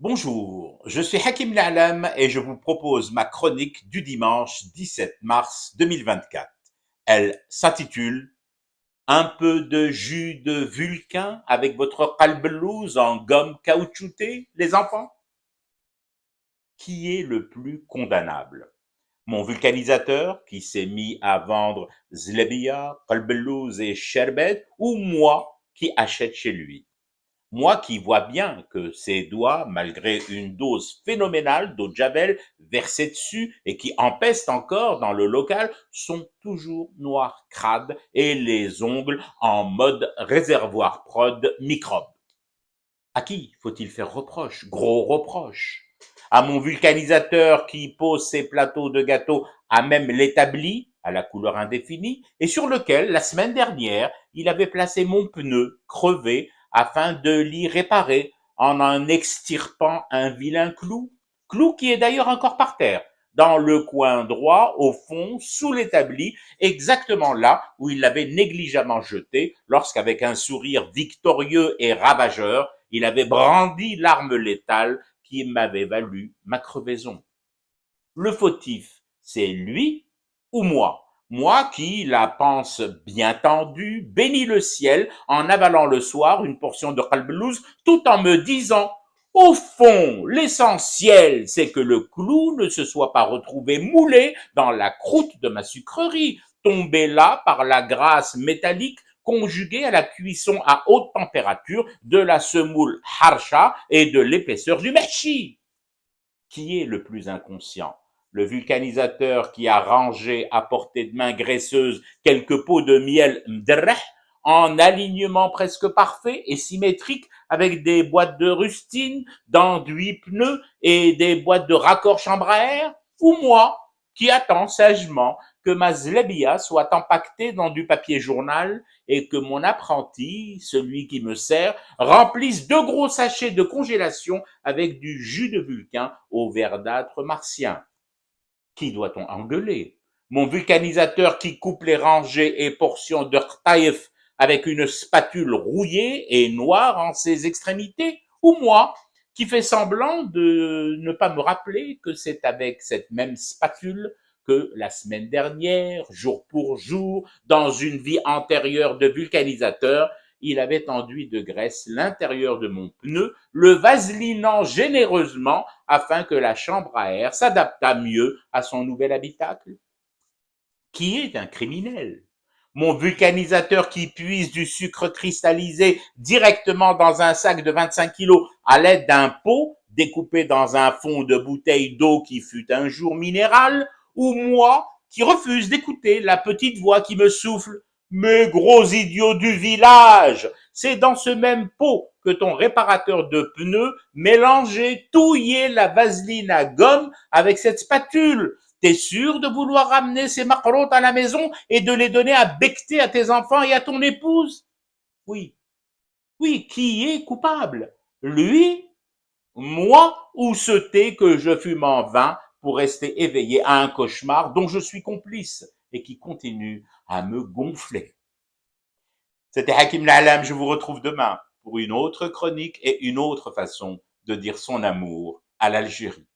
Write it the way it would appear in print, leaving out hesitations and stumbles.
Bonjour, je suis Hakim La'alam et je vous propose ma chronique du dimanche 17 mars 2024. Elle s'intitule Un peu de jus de Vulcain avec votre qalbelouz en gomme caoutchoutée, les enfants? Qui est le plus condamnable? Mon vulcanisateur qui s'est mis à vendre zlebia, qalbelouz et sherbet ou moi qui achète chez lui? Moi qui vois bien que ses doigts, malgré une dose phénoménale d'eau de javel versée dessus et qui empeste encore dans le local, sont toujours noirs crades et les ongles en mode réservoir prod microbe. À qui faut-il faire reproche? Gros reproche. À mon vulcanisateur qui pose ses plateaux de gâteaux à même l'établi, à la couleur indéfinie, et sur lequel, la semaine dernière, il avait placé mon pneu crevé afin de l'y réparer en en extirpant un vilain clou, clou qui est d'ailleurs encore par terre, dans le coin droit, au fond, sous l'établi, exactement là où il l'avait négligemment jeté lorsqu'avec un sourire victorieux et ravageur, il avait brandi l'arme létale qui m'avait valu ma crevaison. Le fautif, c'est lui ou moi? Moi qui la pense bien tendue, bénis le ciel en avalant le soir une portion de qalbelouz tout en me disant au fond, l'essentiel, c'est que le clou ne se soit pas retrouvé moulé dans la croûte de ma sucrerie, tombé là par la grâce métallique conjuguée à la cuisson à haute température de la semoule harsha et de l'épaisseur du mèchi. Qui est le plus inconscient? Le vulcanisateur qui a rangé à portée de main graisseuse quelques pots de miel mdreh en alignement presque parfait et symétrique avec des boîtes de rustine, d'enduits pneus et des boîtes de raccord chambre à air? Ou moi, qui attends sagement que ma zlebia soit empaquetée dans du papier journal et que mon apprenti, celui qui me sert, remplisse 2 gros sachets de congélation avec du jus de Vulcain au verdâtre martien. Qui doit-on engueuler? Mon vulcanisateur qui coupe les rangées et portions de rtaïf avec une spatule rouillée et noire en ses extrémités? Ou moi, qui fait semblant de ne pas me rappeler que c'est avec cette même spatule que la semaine dernière, jour pour jour, dans une vie antérieure de vulcanisateur, il avait enduit de graisse l'intérieur de mon pneu, le vaselinant généreusement afin que la chambre à air s'adaptât mieux à son nouvel habitacle. Qui est un criminel? Mon vulcanisateur qui puise du sucre cristallisé directement dans un sac de 25 kilos à l'aide d'un pot découpé dans un fond de bouteille d'eau qui fut un jour minérale, ou moi qui refuse d'écouter la petite voix qui me souffle mes gros idiots du village, c'est dans ce même pot que ton réparateur de pneus mélangeait, touillait la vaseline à gomme avec cette spatule. T'es sûr de vouloir ramener ces macarottes à la maison et de les donner à becter à tes enfants et à ton épouse? Oui, oui, qui est coupable? Lui, moi ou ce thé que je fume en vain pour rester éveillé à un cauchemar dont je suis complice et qui continue à me gonfler? C'était Hakim La'alam, je vous retrouve demain pour une autre chronique et une autre façon de dire son amour à l'Algérie.